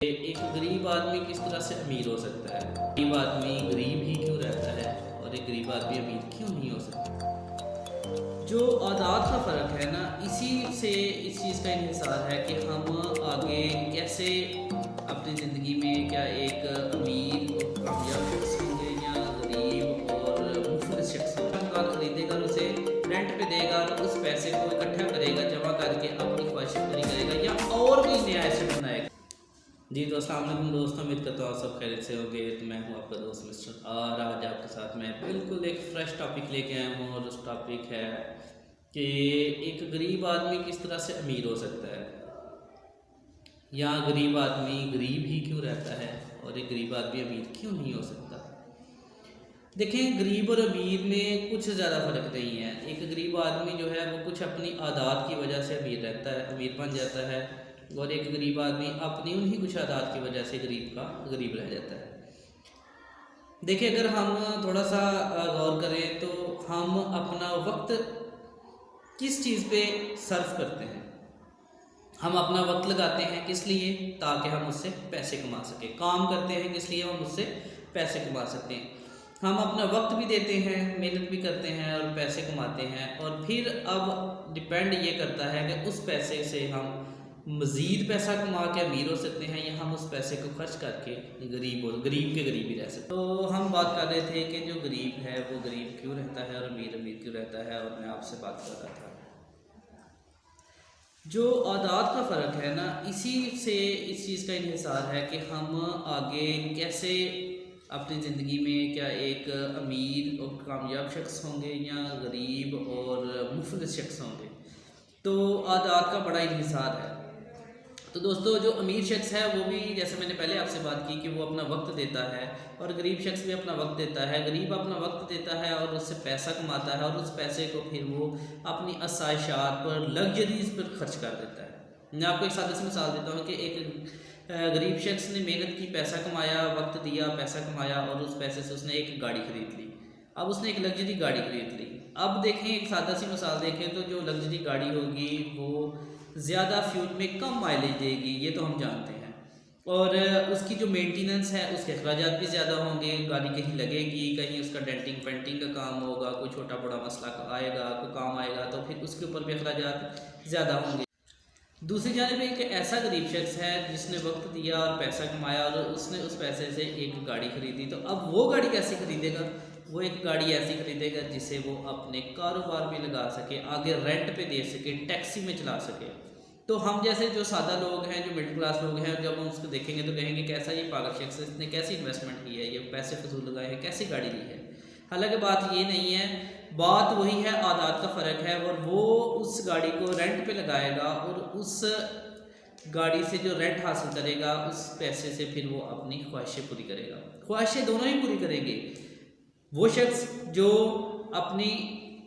एक गरीब आदमी किस तरह से अमीर हो सकता है? गरीब आदमी गरीब ही क्यों रहता है और एक गरीब आदमी अमीर क्यों नहीं हो सकता? जो आदात का फ़र्क है ना, इसी से इस चीज़ का इन्हिसार है कि हम आगे कैसे अपनी ज़िंदगी में क्या एक अमीर और कामयाब शख्स होंगे या गरीब और मुफलिस शख्स होंगे। मकान खरीदेगा और उसे रेंट पे देगा और उस पैसे को इकट्ठा करेगा, जमा करके अपनी ख्वाहिशें पूरी करेगा या और कोई नया एसेट बनाएगा। जी तो अस्सलाम वालेकुम दोस्तों, उम्मीद करता हूँ सब खैरियत से होंगे। तो मैं हूँ आपका दोस्त मिस्टर और आज आपके साथ मैं बिल्कुल एक फ़्रेश टॉपिक लेके आया हूँ और उस टॉपिक है कि एक गरीब आदमी किस तरह से अमीर हो सकता है या गरीब आदमी गरीब ही क्यों रहता है और एक गरीब आदमी अमीर क्यों नहीं हो सकता। देखें, गरीब और अमीर में कुछ ज़्यादा फ़र्क नहीं है। एक गरीब आदमी जो है वो कुछ अपनी आदात की वजह से अमीर रहता है, अमीर बन जाता है, और एक गरीब आदमी अपनी उन्हीं कुछ आदात की वजह से गरीब रह जाता है। देखिए, अगर हम थोड़ा सा गौर करें तो हम अपना वक्त किस चीज़ पे सर्व करते हैं। हम अपना वक्त लगाते हैं किस लिए? ताकि हम उससे पैसे कमा सकें। काम करते हैं किस लिए? हम उससे पैसे कमा सकते हैं। हम अपना वक्त भी देते हैं, मेहनत भी करते हैं और पैसे कमाते हैं, और फिर अब डिपेंड ये करता है कि उस पैसे से हम मज़ीद पैसा कमा के अमीर हो सकते हैं या हम उस पैसे को खर्च करके गरीब के गरीब ही रह सकते हैं। तो हम बात कर रहे थे कि जो गरीब है वो गरीब क्यों रहता है और अमीर अमीर क्यों रहता है, और मैं आपसे बात कर रहा था जो आदात का फ़र्क है ना, इसी से इस चीज़ का इन्हिसार है कि हम आगे कैसे अपनी ज़िंदगी में क्या एक अमीर और कामयाब शख्स होंगे या गरीब और मुफलिस शख्स होंगे। तो आदात का बड़ा इन्हिसार है। तो दोस्तों, जो अमीर शख्स है वो भी, जैसे मैंने पहले आपसे बात की, कि वो अपना वक्त देता है, और गरीब शख्स भी अपना वक्त देता है। गरीब अपना वक्त देता है और उससे पैसा कमाता है, और उस पैसे को फिर वो अपनी आसाइशात पर, लग्जरीज पर खर्च कर देता है। मैं आपको एक सादी सी मिसाल देता हूँ कि एक गरीब शख्स ने मेहनत की, पैसा कमाया, वक्त दिया, पैसा कमाया, और उस पैसे से उसने एक गाड़ी खरीद ली। अब उसने एक लग्जरी गाड़ी खरीद ली। अब देखें, एक सादा सी मिसाल देखें तो जो लग्जरी गाड़ी होगी वो ज़्यादा फ्यूल में कम माइलेज देगी, ये तो हम जानते हैं, और उसकी जो मेंटेनेंस है उसके अखराजात भी ज़्यादा होंगे। गाड़ी कहीं लगेगी, कहीं उसका डेंटिंग पेंटिंग का काम होगा, कोई छोटा बड़ा मसला आएगा, कोई काम आएगा, तो फिर उसके ऊपर भी अखराजात ज़्यादा होंगे। दूसरी जानिब एक ऐसा गरीब शख्स है जिसने वक्त दिया और पैसा कमाया और उसने उस पैसे से एक गाड़ी खरीदी। तो अब वो गाड़ी कैसे खरीदेगा? वो एक गाड़ी ऐसी खरीदेगा जिसे वो अपने कारोबार में लगा सके, आगे रेंट पे दे सके, टैक्सी में चला सके। तो हम जैसे जो सादा लोग हैं, जो मिडिल क्लास लोग हैं, जब हम उसको देखेंगे तो कहेंगे कैसा ये पागल शख्स है, इसने कैसी इन्वेस्टमेंट की है, ये पैसे फजूल लगाए हैं, कैसी गाड़ी ली है। हालांकि बात ये नहीं है, बात वही है, आदात का फ़र्क है। और वो उस गाड़ी को रेंट पे लगाएगा और उस गाड़ी से जो रेंट हासिल करेगा उस पैसे से फिर वो अपनी ख्वाहिशें पूरी करेगा। ख्वाहिशें दोनों ही पूरी करेंगे। वो शख्स जो अपनी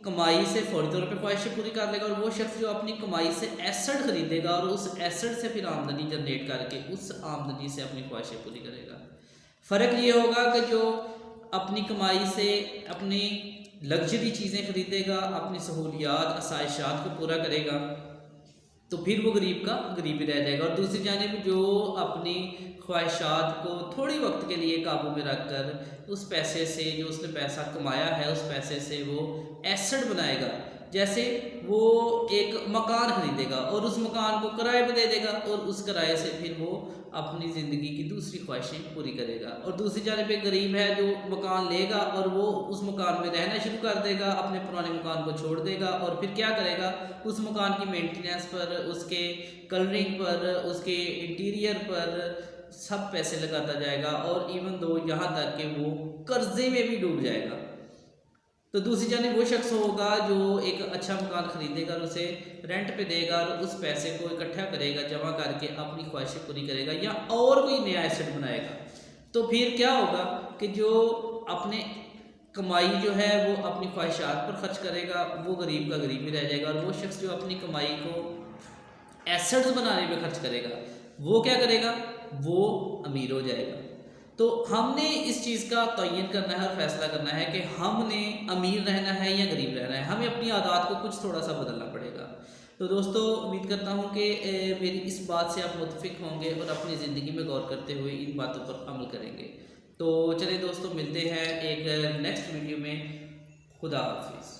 कमाई से फौरी तौर पे ख्वाहिशें पूरी कर लेगा, और वो शख्स जो अपनी कमाई से एसेट खरीदेगा और उस एसेट से फिर आमदनी जनरेट करके उस आमदनी से अपनी ख्वाहिशें पूरी करेगा। फ़र्क ये होगा कि जो अपनी कमाई से अपनी लग्जरी चीज़ें खरीदेगा, अपनी सहूलियात, आसाइशात को पूरा करेगा, तो फिर वो गरीब का गरीब ही रह जाएगा। और दूसरी जानिब जो अपनी ख्वाहिशात को थोड़ी वक्त के लिए काबू में रखकर उस पैसे से, जो उसने पैसा कमाया है, उस पैसे से वो एसेट बनाएगा। जैसे वो एक मकान खरीदेगा और उस मकान को किराए पे दे देगा, और उस किराए से फिर वो अपनी ज़िंदगी की दूसरी ख्वाहिशें पूरी करेगा। और दूसरी जानिब पे गरीब है जो मकान लेगा और वो उस मकान में रहना शुरू कर देगा, अपने पुराने मकान को छोड़ देगा, और फिर क्या करेगा? उस मकान की मेंटेनेंस पर, उसके कलरिंग पर, उसके इंटीरियर पर सब पैसे लगाता जाएगा, और इवन दो यहाँ तक कि वो कर्जे में भी डूब जाएगा। तो दूसरी जानिब वो शख्स होगा जो एक अच्छा मकान खरीदेगा और उसे रेंट पे देगा और उस पैसे को इकट्ठा करेगा, जमा करके अपनी ख्वाहिशें पूरी करेगा या और कोई नया एसेट बनाएगा। तो फिर क्या होगा कि जो अपने कमाई जो है वो अपनी ख्वाहिशात पर खर्च करेगा, वो गरीब का गरीब ही रह जाएगा, और वो शख्स जो अपनी कमाई को एसेट्स बनाने में खर्च करेगा, वो क्या करेगा? वो अमीर हो जाएगा। तो हमने इस चीज़ का तयन करना है और फैसला करना है कि हमने अमीर रहना है या गरीब रहना है। हमें अपनी आदत को कुछ थोड़ा सा बदलना पड़ेगा। तो दोस्तों उम्मीद करता हूँ कि मेरी इस बात से आप मुतफिक होंगे और अपनी ज़िंदगी में गौर करते हुए इन बातों पर अमल करेंगे। तो चलिए दोस्तों, मिलते हैं एक नेक्स्ट वीडियो में। खुदा हाफिज़।